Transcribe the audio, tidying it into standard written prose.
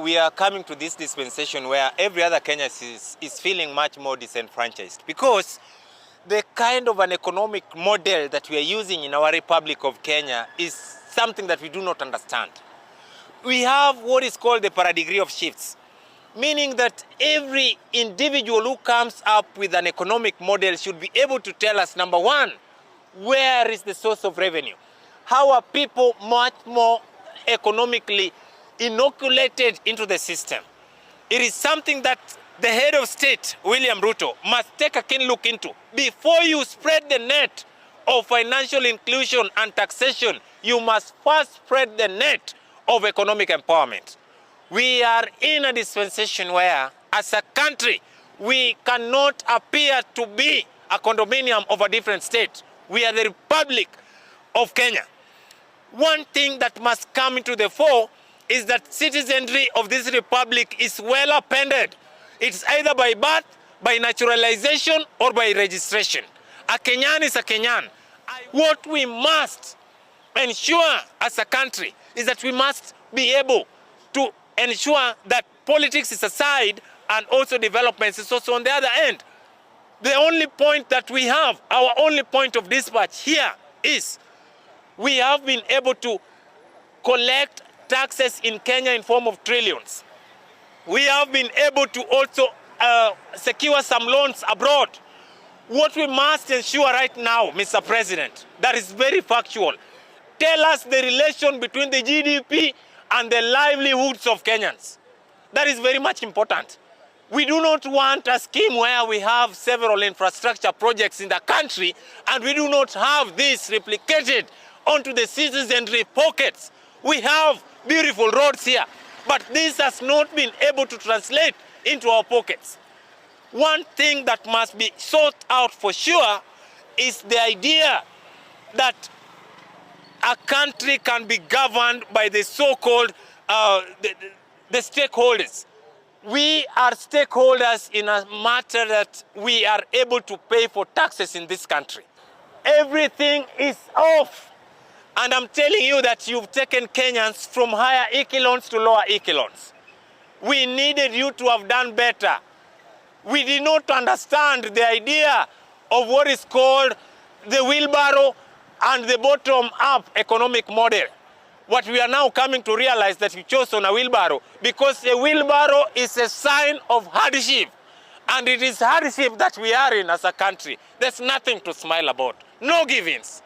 We are coming to this dispensation where every other Kenyan is feeling much more disenfranchised because the kind of an economic model that we are using in our Republic of Kenya is something that we do not understand. We have what is called the paradigm of shifts, meaning that every individual who comes up with an economic model should be able to tell us, number one, where is the source of revenue? How are people much more economically inoculated into the system? It is something that the head of state, William Ruto, must take a keen look into. Before you spread the net of financial inclusion and taxation, you must first spread the net of economic empowerment. We are in a dispensation where, as a country, we cannot appear to be a condominium of a different state. We are the Republic of Kenya. One thing that must come into the fore is that citizenry of this republic is well appended. It's either by birth, by naturalization, or by registration. A Kenyan is a Kenyan. What we must ensure as a country is that we must be able to ensure that politics is aside and also development is also on the other end. The only point that we have, our only point of dispatch here is we have been able to collect taxes in Kenya in form of trillions. We have been able to also secure some loans abroad. What we must ensure right now, Mr. President, that is very factual. Tell us the relation between the GDP and the livelihoods of Kenyans. That is very much important. We do not want a scheme where we have several infrastructure projects in the country and we do not have this replicated onto the citizenry pockets. We have beautiful roads here, but this has not been able to translate into our pockets. One thing that must be sought out for sure is the idea that a country can be governed by the so-called the stakeholders. We are stakeholders in a matter that we are able to pay for taxes in this country. Everything is off. And I'm telling you that you've taken Kenyans from higher echelons to lower echelons. We needed you to have done better. We did not understand the idea of what is called the wheelbarrow and the bottom-up economic model. What we are now coming to realize that we chose on a wheelbarrow because a wheelbarrow is a sign of hardship. And it is hardship that we are in as a country. There's nothing to smile about. No givings.